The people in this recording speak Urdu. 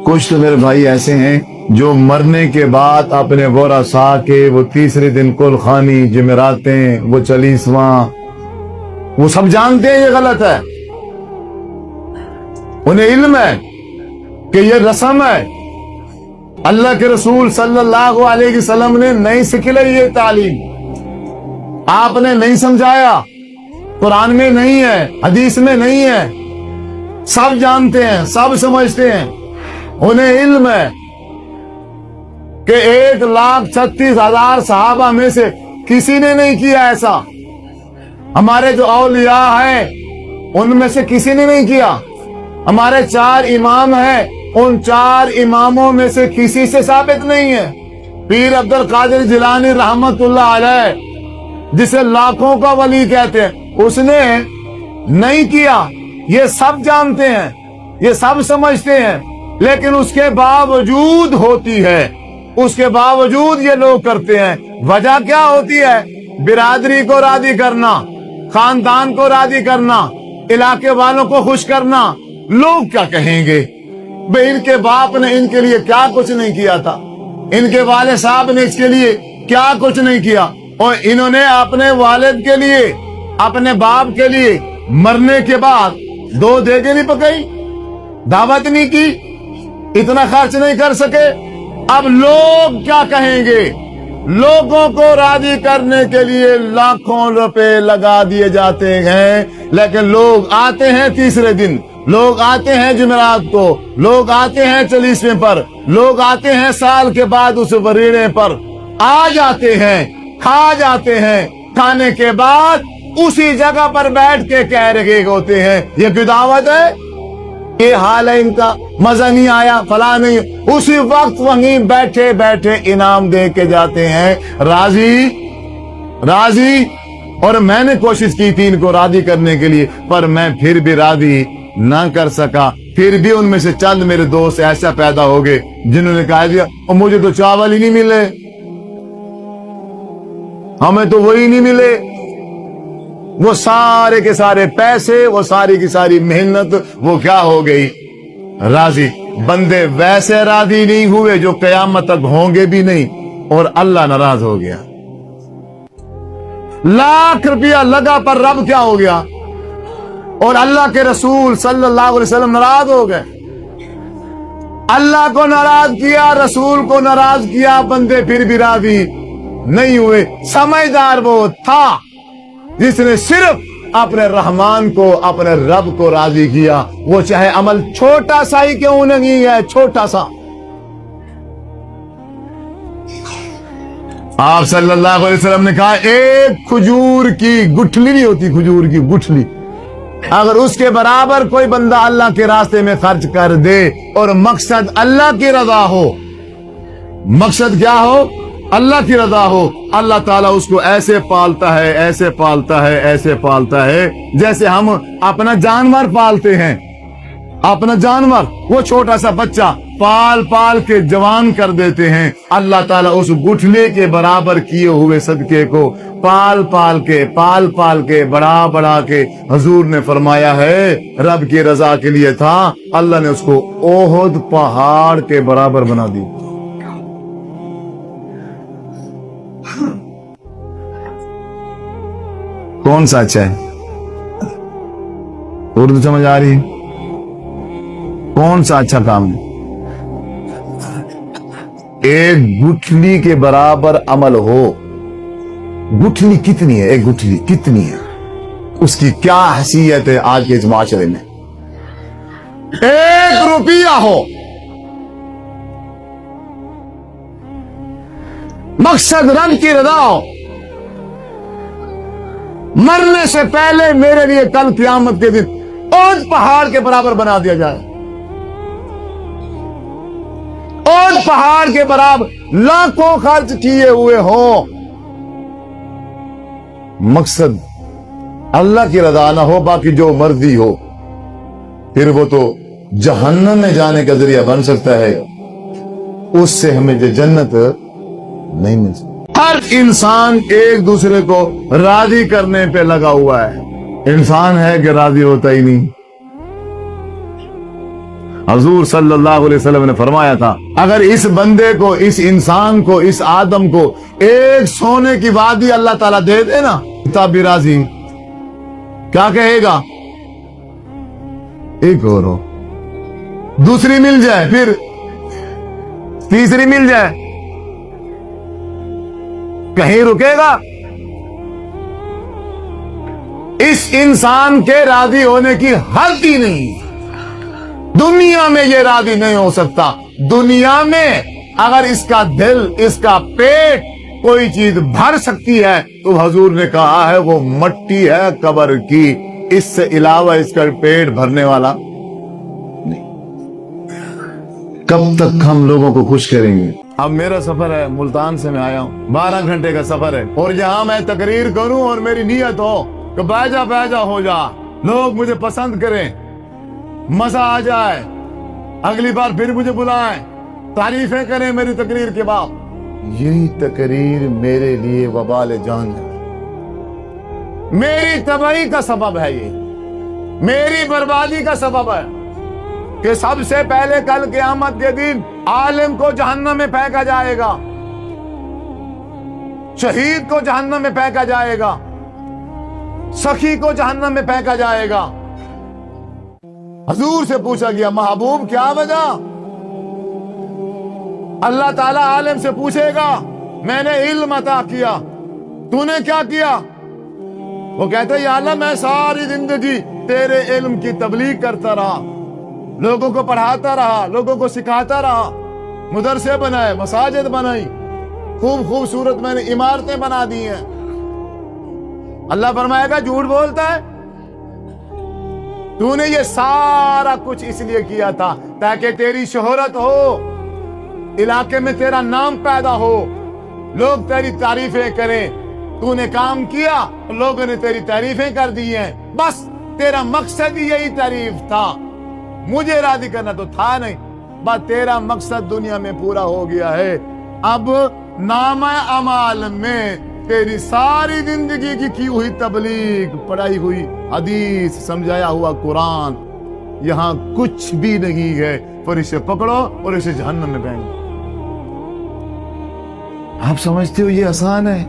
کچھ تو میرے بھائی ایسے ہیں جو مرنے کے بعد اپنے ورثا کے وہ تیسرے دن کل خوانی، جمعراتیں، وہ چالیسواں، وہ سب جانتے ہیں یہ غلط ہے، انہیں علم ہے کہ یہ رسم ہے، اللہ کے رسول صلی اللہ علیہ وسلم نے نہیں سکھلائی یہ تعلیم، آپ نے نہیں سمجھایا، قرآن میں نہیں ہے، حدیث میں نہیں ہے، سب جانتے ہیں، سب سمجھتے ہیں، انہیں علم ہے کہ 1,36,000 صحابہ میں سے کسی نے نہیں کیا ایسا، ہمارے جو اولیاء ہیں ان میں سے کسی نے نہیں کیا، ہمارے 4 امام ہیں ان 4 اماموں میں سے کسی سے ثابت نہیں ہے، پیر عبد القادر جیلانی رحمت اللہ علیہ جسے لاکھوں کا ولی کہتے ہیں اس نے نہیں کیا، یہ سب جانتے ہیں، یہ سب سمجھتے ہیں، لیکن اس کے باوجود ہوتی ہے، اس کے باوجود یہ لوگ کرتے ہیں، وجہ کیا ہوتی ہے؟ برادری کو راضی کرنا، خاندان کو راضی کرنا، علاقے والوں کو خوش کرنا، لوگ کیا کہیں گے؟ بھئی ان کے باپ نے ان کے لیے کیا کچھ نہیں کیا تھا، ان کے والد صاحب نے اس کے لیے کیا کچھ نہیں کیا، اور انہوں نے اپنے والد کے لیے، اپنے باپ کے لیے مرنے کے بعد 2 دیگیں نہیں پکائی، دعوت نہیں کی، اتنا خرچ نہیں کر سکے، اب لوگ کیا کہیں گے؟ لوگوں کو راضی کرنے کے لیے لاکھوں روپے لگا دیے جاتے ہیں، لیکن لوگ آتے ہیں تیسرے دن، لوگ آتے ہیں جمعرات کو، لوگ آتے ہیں 40ویں پر، لوگ آتے ہیں سال کے بعد اس وریڑے پر، آ جاتے ہیں، کھا جاتے ہیں، کھانے کے بعد اسی جگہ پر بیٹھ کے کہہ رہے ہوتے ہیں یہ کوئی دعوت ہے؟ یہ حال ہے ان کا، مزہ نہیں آیا، فلاں نہیں، اسی وقت وہیں بیٹھے بیٹھے انعام دے کے جاتے ہیں، راضی راضی۔ اور میں نے کوشش کی تھی ان کو راضی کرنے کے لیے، پر میں پھر بھی راضی نہ کر سکا، پھر بھی ان میں سے چند میرے دوست ایسا پیدا ہو گئے جنہوں نے کہا دیا مجھے تو چاول ہی نہیں ملے، ہمیں تو وہی نہیں ملے، وہ سارے کے سارے پیسے، وہ ساری کی ساری محنت وہ کیا ہو گئی؟ راضی۔ بندے ویسے راضی نہیں ہوئے جو قیامت تک ہوں گے بھی نہیں، اور اللہ ناراض ہو گیا، لاکھ روپیہ لگا پر رب کیا ہو گیا؟ اور اللہ کے رسول صلی اللہ علیہ وسلم ناراض ہو گئے، اللہ کو ناراض کیا، رسول کو ناراض کیا، بندے پھر بھی راضی نہیں ہوئے۔ سمجھدار وہ تھا جس نے صرف اپنے رحمان کو، اپنے رب کو راضی کیا، وہ چاہے عمل چھوٹا سا ہی کیوں نہیں ہے، چھوٹا سا۔ آپ صلی اللہ علیہ وسلم نے کہا ایک کھجور کی گٹھلی نہیں ہوتی، کھجور کی گٹھلی، اگر اس کے برابر کوئی بندہ اللہ کے راستے میں خرچ کر دے اور مقصد اللہ کی رضا ہو، مقصد کیا ہو؟ اللہ کی رضا ہو، اللہ تعالیٰ اس کو ایسے پالتا ہے، ایسے پالتا ہے، ایسے پالتا ہے جیسے ہم اپنا جانور پالتے ہیں، اپنا جانور، وہ چھوٹا سا بچہ پال پال کے جوان کر دیتے ہیں، اللہ تعالیٰ اس گٹھلی کے برابر کیے ہوئے صدقے کو پال پال کے بڑا بڑا کے، حضور نے فرمایا ہے رب کی رضا کے لیے تھا، اللہ نے اس کو احد پہاڑ کے برابر بنا دی۔ کون سا اچھا ہے؟ اردو سمجھ آ رہی ہے؟ کون سا اچھا کام ہے؟ ایک گٹھلی کے برابر عمل ہو، گٹھلی کتنی ہے؟ ایک گٹھلی کتنی ہے؟ اس کی کیا حیثیت ہے آج کے اس معاشرے میں؟ 1 روپیہ ہو، مقصد رب کی رضا ہو، مرنے سے پہلے میرے لیے کل قیامت کے دن احد پہاڑ کے برابر بنا دیا جائے، احد پہاڑ کے برابر لاکھوں خرچ کیے ہوئے ہوں، مقصد اللہ کی رضا نہ ہو، باقی جو مرضی ہو، پھر وہ تو جہنم میں جانے کا ذریعہ بن سکتا ہے، اس سے ہمیں جنت نہیں مل سکتی۔ ہر انسان ایک دوسرے کو راضی کرنے پہ لگا ہوا ہے، انسان ہے کہ راضی ہوتا ہی نہیں، حضور صلی اللہ علیہ وسلم نے فرمایا تھا اگر اس بندے کو, اس انسان کو, اس آدم کو ایک سونے کی وادی اللہ تعالیٰ دے دے نا, تب راضی. کیا کہے گا؟ ایک اور ہو, دوسری مل جائے, پھر تیسری مل جائے, کہیں رکے گا؟ اس انسان کے راضی ہونے کی حد ہی نہیں. دنیا میں یہ راضی نہیں ہو سکتا. دنیا میں اگر اس کا دل, اس کا پیٹ کوئی چیز بھر سکتی ہے تو حضور نے کہا ہے وہ مٹی ہے قبر کی, اس سے علاوہ اس کا پیٹ بھرنے والا نہیں. کب تک ہم لوگوں کو خوش کریں گے؟ اب میرا سفر ہے, ملتان سے میں آیا ہوں, 12 گھنٹے کا سفر ہے, اور یہاں میں تقریر کروں اور میری نیت ہو کہ بیجا ہو جا, لوگ مجھے پسند کریں, مزہ آ جائے, اگلی بار پھر مجھے بلائیں, تعریفیں کریں میری تقریر کے بعد. یہی تقریر میرے لیے وبال جان ہے, میری تباہی کا سبب ہے, یہ میری بربادی کا سبب ہے کہ سب سے پہلے کل قیامت کے دن عالم کو جہنم میں پھینکا جائے گا, شہید کو جہنم میں پھینکا جائے گا, سخی کو جہنم میں پھینکا جائے گا. حضور سے پوچھا گیا محبوب کیا وجہ؟ اللہ تعالیٰ عالم سے پوچھے گا میں نے علم عطا کیا, تو نے کیا کیا؟ وہ کہتے یا اللہ میں ساری زندگی تیرے علم کی تبلیغ کرتا رہا, لوگوں کو پڑھاتا رہا, لوگوں کو سکھاتا رہا, مدرسے بنائے, مساجد بنائی, خوب خوبصورت میں نے عمارتیں بنا دی ہیں. اللہ فرمائے گا جھوٹ بولتا ہے, تو نے یہ سارا کچھ اس لیے کیا تھا تاکہ تیری شہرت ہو, علاقے میں تیرا نام پیدا ہو, لوگ تیری تعریفیں کریں. تو نے کام کیا, لوگوں نے تیری تعریفیں کر دی ہیں, بس تیرا مقصد ہی یہی تعریف تھا, مجھے راضی کرنا تو تھا نہیں, بس تیرا مقصد دنیا میں پورا ہو گیا ہے. اب نامہ اعمال میں تیری ساری زندگی کی ہوئی تبلیغ, پڑھائی ہوئی حدیث, سمجھایا ہوا قرآن, یہاں کچھ بھی نہیں ہے, پر اسے پکڑو اور اسے جہنم میں پھینکو. آپ سمجھتے ہو یہ آسان ہے؟